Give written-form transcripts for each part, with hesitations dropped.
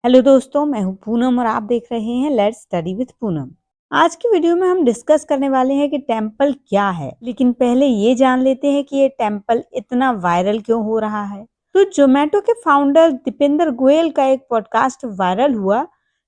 Hello दोस्तों, मैं हूं पूनम और आप देख रहे हैं लेट्स स्टडी विद पूनम। आज की वीडियो में हम डिस्कस करने वाले हैं कि टेम्पल क्या है। लेकिन पहले ये जान लेते हैं कि ये टेम्पल इतना वायरल क्यों हो रहा है। तो जोमेटो के फाउंडर दीपेंद्र गोयल का एक पॉडकास्ट वायरल हुआ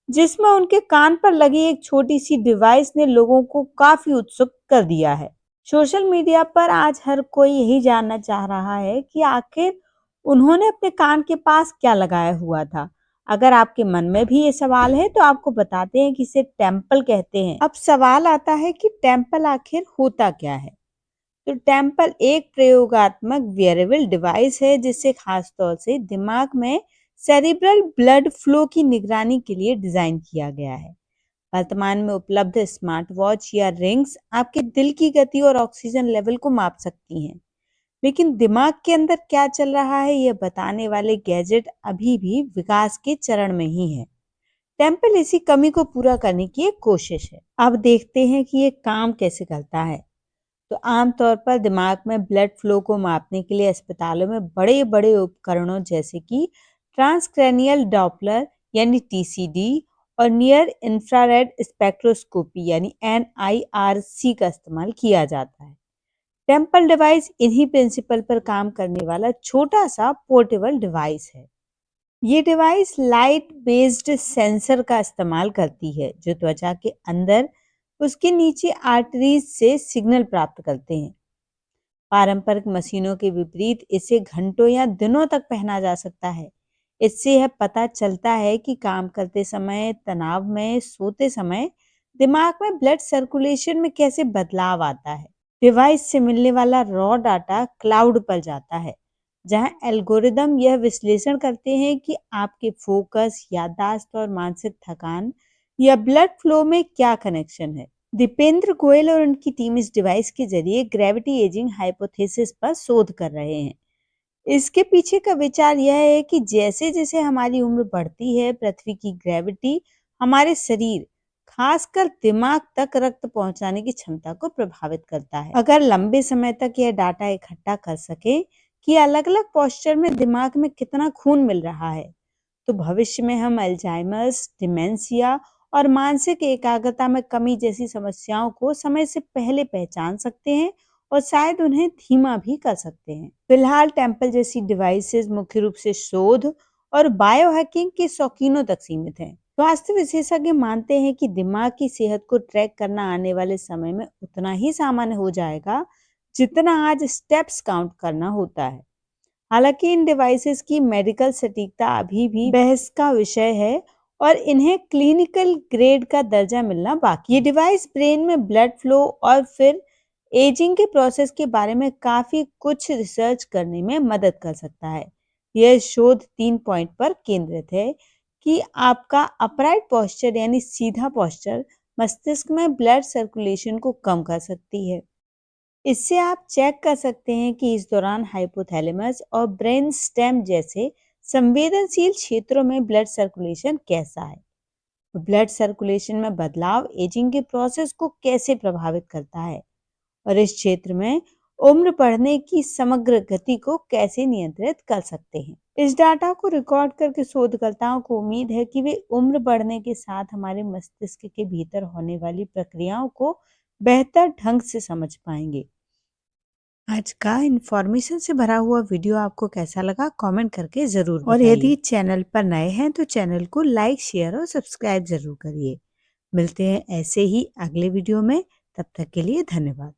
जिसमें उनके कान पर लगी एक छोटी सी डिवाइस ने लोगों को काफी उत्सुक कर दिया है। सोशल मीडिया पर आज हर कोई यही जानना चाह रहा है कि आखिर उन्होंने अपने कान के पास क्या लगाया हुआ था। अगर आपके मन में भी ये सवाल है तो आपको बताते हैं कि इसे टेम्पल कहते हैं। अब सवाल आता है कि टेम्पल आखिर होता क्या है। तो टेम्पल एक प्रयोगात्मक वियरेबल डिवाइस है जिसे खासतौर से दिमाग में सेरिब्रल ब्लड फ्लो की निगरानी के लिए डिजाइन किया गया है। वर्तमान में उपलब्ध स्मार्ट वॉच या रिंग्स आपके दिल की गति और ऑक्सीजन लेवल को माप सकती हैं, लेकिन दिमाग के अंदर क्या चल रहा है यह बताने वाले गैजेट अभी भी विकास के चरण में ही है। टेम्पल इसी कमी को पूरा करने की एक कोशिश है। अब देखते हैं कि ये काम कैसे करता है। तो आमतौर पर दिमाग में ब्लड फ्लो को मापने के लिए अस्पतालों में बड़े बड़े उपकरणों जैसे कि ट्रांसक्रैनियल डॉपलर यानी टीसीडी और नियर इंफ्रारेड स्पेक्ट्रोस्कोपी यानी एनआईआरसी का इस्तेमाल किया जाता है। टेम्पल डिवाइस इन्हीं प्रिंसिपल पर काम करने वाला छोटा सा पोर्टेबल डिवाइस है। ये डिवाइस लाइट बेस्ड सेंसर का इस्तेमाल करती है जो त्वचा के अंदर उसके नीचे आर्टरीज से सिग्नल प्राप्त करते हैं। पारंपरिक मशीनों के विपरीत इसे घंटों या दिनों तक पहना जा सकता है। इससे यह पता चलता है कि काम करते समय, तनाव में, सोते समय दिमाग में ब्लड सर्कुलेशन में कैसे बदलाव आता है। डिवाइस से मिलने वाला रॉ डाटा क्लाउड पर जाता है जहां एल्गोरिदम यह विश्लेषण करते हैं कि आपके फोकस, याददाश्त और मानसिक थकान या ब्लड फ्लो में क्या कनेक्शन है। दीपेंद्र गोयल और उनकी टीम इस डिवाइस के जरिए ग्रेविटी एजिंग हाइपोथेसिस पर शोध कर रहे हैं। इसके पीछे का विचार यह है कि जैसे जैसे हमारी उम्र बढ़ती है, पृथ्वी की ग्रेविटी हमारे शरीर, खासकर दिमाग तक रक्त पहुंचाने की क्षमता को प्रभावित करता है। अगर लंबे समय तक यह डाटा इकट्ठा कर सके कि अलग अलग पोस्चर में दिमाग में कितना खून मिल रहा है, तो भविष्य में हम अल्जाइमर्स, डिमेंशिया और मानसिक एकाग्रता में कमी जैसी समस्याओं को समय से पहले पहचान सकते हैं और शायद उन्हें धीमा भी कर सकते हैं। फिलहाल टेम्पल जैसी डिवाइसेस मुख्य रूप से शोध और बायोहैकिंग के शौकीनों तक सीमित हैं। स्वास्थ्य विशेषज्ञ मानते हैं कि दिमाग की सेहत को ट्रैक करना आने वाले समय में उतना ही सामान्य हो जाएगा जितना आज स्टेप्स काउंट करना होता है। हालांकि इन डिवाइसेस की मेडिकल सटीकता अभी भी बहस का विषय है और इन्हें क्लिनिकल ग्रेड का दर्जा मिलना बाकी। ये डिवाइस ब्रेन में ब्लड फ्लो और फिर एजिंग के प्रोसेस के बारे में काफी कुछ रिसर्च करने में मदद कर सकता है। यह शोध 3 पॉइंट पर केंद्रित है कि आपका अपराइट पोस्चर यानी सीधा पोस्चर मस्तिष्क में ब्लड सर्कुलेशन को कम कर सकती है। इससे आप चेक कर सकते हैं कि इस दौरान हाइपोथैलेमस और ब्रेन स्टेम जैसे संवेदनशील क्षेत्रों में ब्लड सर्कुलेशन कैसा है। ब्लड सर्कुलेशन में बदलाव एजिंग के प्रोसेस को कैसे प्रभावित करता है और इस क्षेत्र में उम्र बढ़ने की समग्र गति को कैसे नियंत्रित कर सकते हैं। इस डाटा को रिकॉर्ड करके शोधकर्ताओं को उम्मीद है कि वे उम्र बढ़ने के साथ हमारे मस्तिष्क के भीतर होने वाली प्रक्रियाओं को बेहतर ढंग से समझ पाएंगे। आज का इन्फॉर्मेशन से भरा हुआ वीडियो आपको कैसा लगा कमेंट करके जरूर बताइए। और यदि चैनल पर नए हैं तो चैनल को लाइक, शेयर और सब्सक्राइब जरूर करिए। मिलते हैं ऐसे ही अगले वीडियो में, तब तक के लिए धन्यवाद।